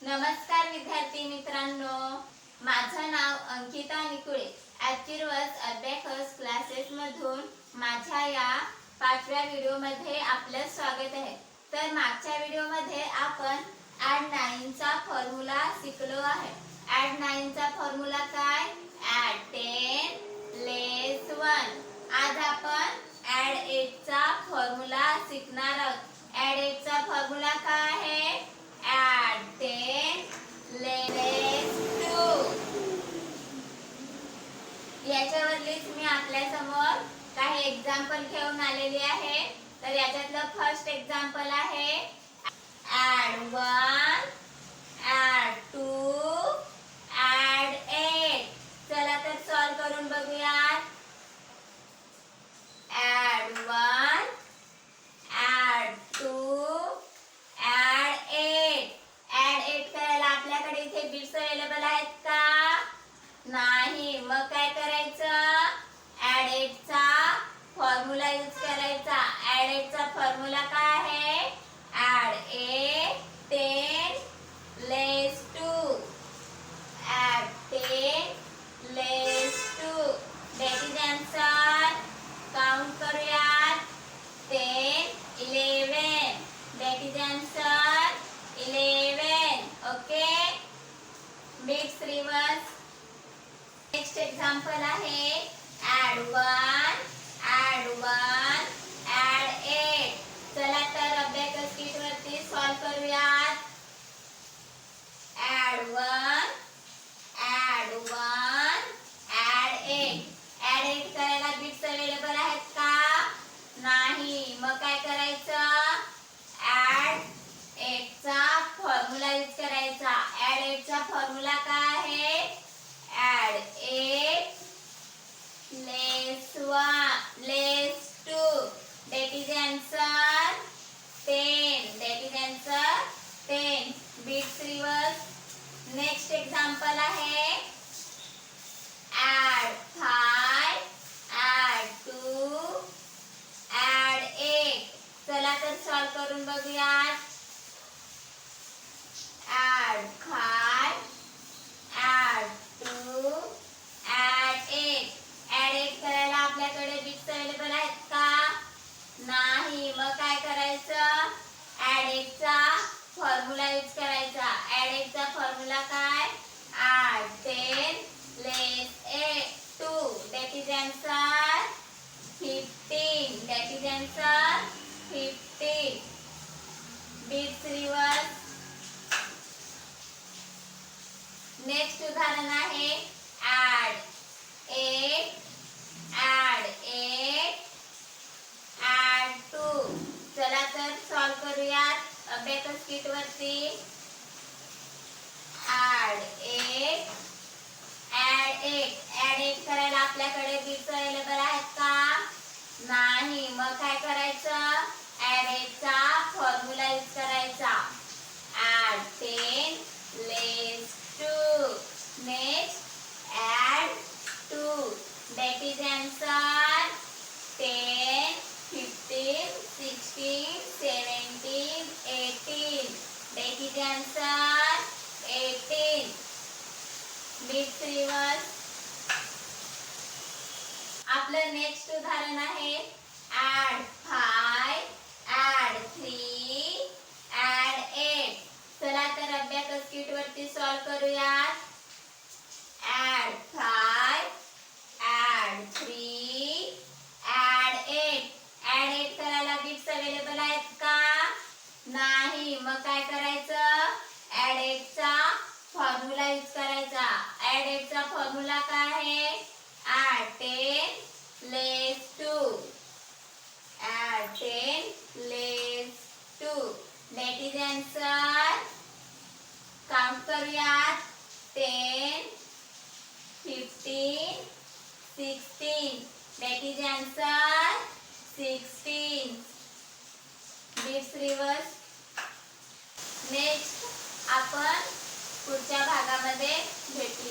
नमस्कार विद्यार्थी मित्रांनो, माझं नाव अंकिता निकुळे. ॲक्टिव्हस अबॅकस क्लासेस मधून माझ्या या 5व्या व्हिडिओमध्ये आपलं स्वागत आहे. तर मागच्या व्हिडिओमध्ये आपण ॲड 9 चा फॉर्म्युला शिकलो आहे. ॲड 9 चा फॉर्म्युला काय? ॲड 10 लेस 1. आज आपण ॲड 8 चा फॉर्म्युला शिकणार आहोत. ॲड 8 चा फॉर्म्युला काय आहे? Add 10 less 2. याच्यावरलीच मी आपल्या समोर काही एक्झाम्पल घेऊन आलेली आहे. तर याच्यातलं फर्स्ट एक्झाम्पल आहे ॲड 1 ॲड 2 ॲड 8. चला तर सॉल्व करून बघूयात. Add 1 add 2 add 8. ॲड 8 करायला आपल्याकडे इथे बिट्स अवेलेबल आहेत का? नाही. मग काय करायचं? ॲड 8 चा फॉर्म्युला यूज करायचा. ॲड 8 चा फॉर्म्युला काय आहे? Add 8 10 less 2. Add 10 less 2. That is answer. Count करूयात. 10 11. That is answer 11. Okay. Bits reverse. Next example आहे ॲड 1 ॲड 1 ॲड 8. चला तर अबॅकस कीट वरती सॉल्व करूयात. Add 1 add 1 add 8. ॲड 8 करायला बिट्स अवेलेबल आहेत का? नाही. मग काय करायचं? ॲड 8 चा फॉर्म्युला यूज करायचा. ॲड 8 चा फॉर्म्युला काय आहे? Add 8 less 1 less 2. That is answer 10. That is answer 10. Bits reverse. Next example आहे ॲड 5 ॲड 2 ॲड 8. चला तर सॉल्व करून बघूयात. Add 5 add 2 add 8. ॲड 8 करायला आपल्याकडे बिट्स अवेलेबल आहेत का? नाही. मग काय करायचं? ॲड 8 चा फॉर्म्युला यूज करायचा. ॲड 8 चा फॉर्म्युला काय? Add 10 less 2. That is answer 15. That is answer 15. Bits reverse. Next उदाहरण आहे ॲड 8 ॲड 8 ॲड 2. चला तर सॉल्व करूयात अबॅकस कीट वरती. Add 8 add 8. ॲड 8 करायला आपल्याकडे बिट्स अवेलेबल आहेत का? नाही. मग काय करायचं? ॲड 8 चा फॉर्म्युला यूज करायचा. Add 10 less 2. Next add 2. That is answer 10 15 16 17 18. That is answer 18. Bits reverse. आपलं नेक्स्ट उदाहरण आहे ॲड 5 ॲड 3 ॲड 8. चला तर अबॅकस कीट वरती सॉल्व करूयात. Add 5 add 3 add 8. ॲड 8 करायला बिट्स अवेलेबल आहेत का? नाही. मग काय करायचं? ॲड 8 चा फॉर्म्युला यूज करायचा. ॲड 8 चा फॉर्म्युला काय आहे? Add 10 less 2. Add 10 less 2. That is answer. Count करूयात. 10 15 16. That is answer 16. Bits reverse. Next आपण पुढच्या भागामध्ये भेटू.